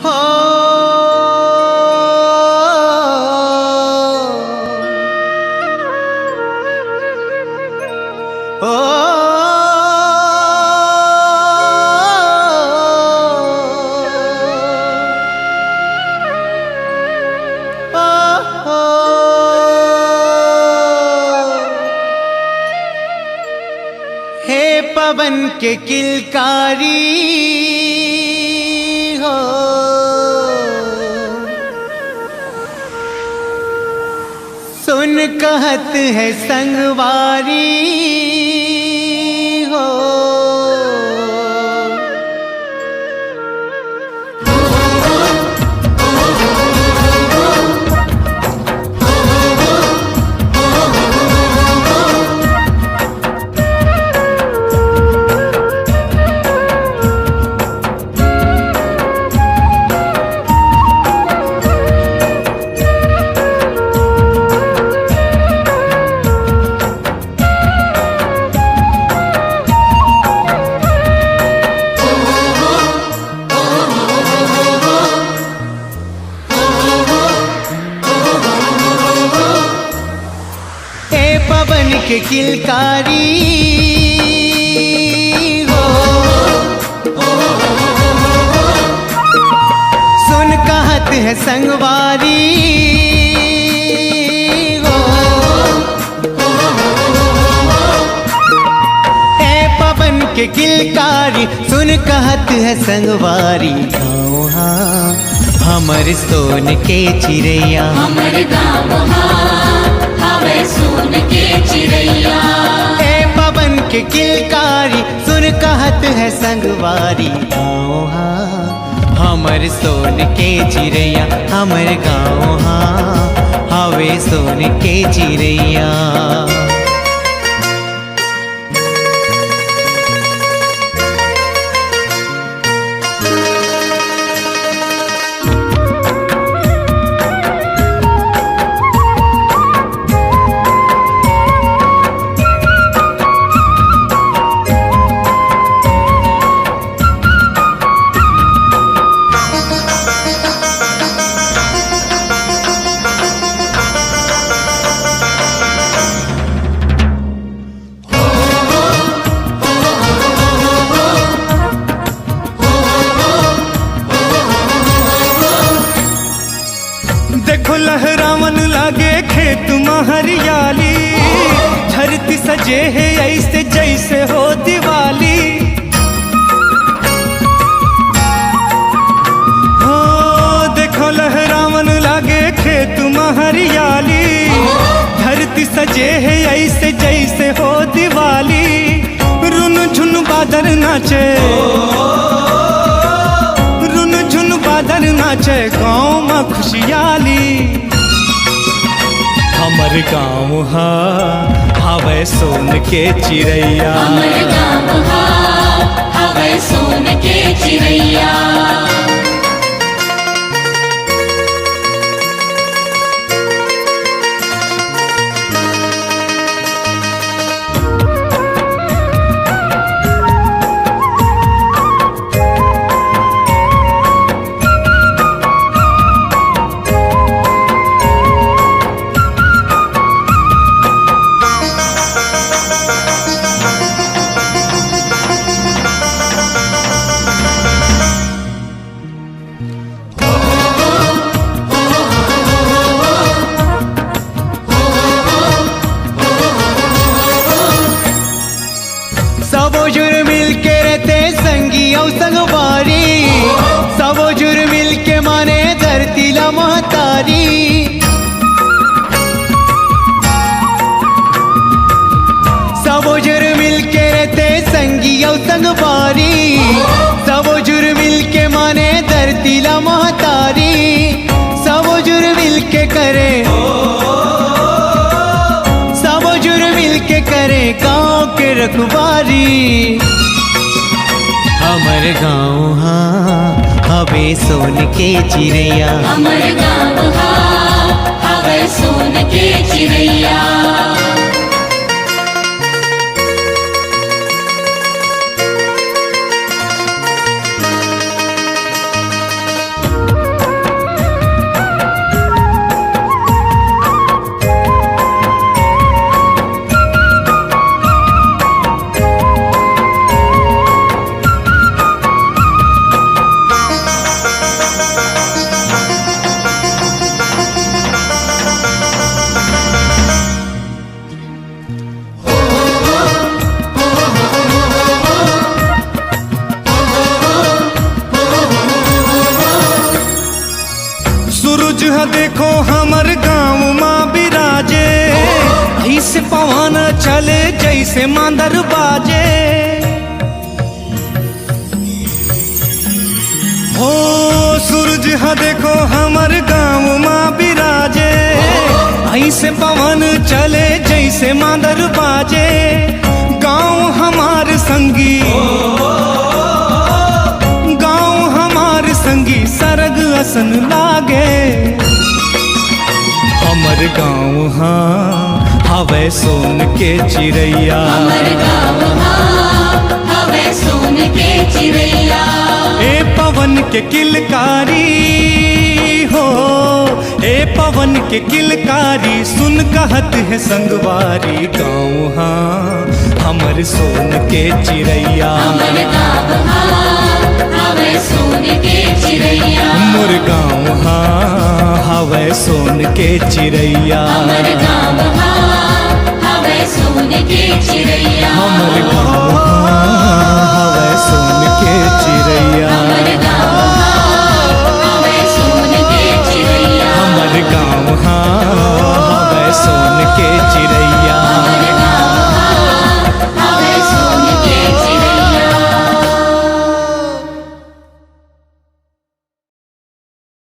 हो हे पवन के किलकारी हो, सुन कहत है संगवारी हो। पवन के किलकारी हो, सुन कहत है संगवारी हो। हे पवन के किलकारी सुन कहत है संगवारी। गाँव हाँ हमर सोन के चिड़ैया, हमर गाँव हवे सोन के चिड़ैया। हे पवन के किलकारी सुन कहत है संगवारी। गाँव हाँ हमर सोन के चिड़ैया, हमर गाँव हाँ हवे सोन के चिड़ैया। देखो लहरावन लागे खेत में हरियाली, धरती सजे है ऐसे जैसे हो दिवाली। हो देखो लहरावन लागे खेत में हरियाली, धरती सजे है ऐसे जैसे हो दिवाली। रुन झुन बादल नाचे, बादल नाचे गाँव में खुशियाली। हमर गाँव हवे सोन के चिड़ैया, हमर गाँव हवे सोन के चिड़ैया। सबो जुर मिल के रहते संगी और संगवारी, सबो जुर मिल के माने धरती ला महतारी। सबो जुर मिल के रहते संगी और संगवारी, सबो जुर मिल के माने धरती ला महतारी। सबो जुर मिल के करे, सबो जुर मिल के करे गाँव के रखवारी। हमर गाँव हाँ हवे सोन के चिड़ैया, हमर गाँव हवे सोन के चिड़ैया। सूरज है देखो हमर गाँव माँ बिराजे, ऐसे पवन चले जैसे मांदर बाजे। हो सूरज है देखो हमर गाँव माँ बिराजे, ऐसे पवन चले जैसे मांदर बाजे। गाँव हमार संगी, गाँव हमार संगी सरग असन लागे। हमर गाँव हाँ हवे सोन के चिड़ैया, हमर गाँव हवे सोन के चिड़ैया। ए पवन के किलकारी हो, ए पवन के किलकारी सुन कहत है संगवारी। गाँव हाँ हमर सोन के चिड़ैया, हमर गाँव हवे सोन के चिड़ैया। मोर गाँव हाँ हवे सोन के चिड़ैया, हमर गाँव हवे सोन के चिड़ैया। हमर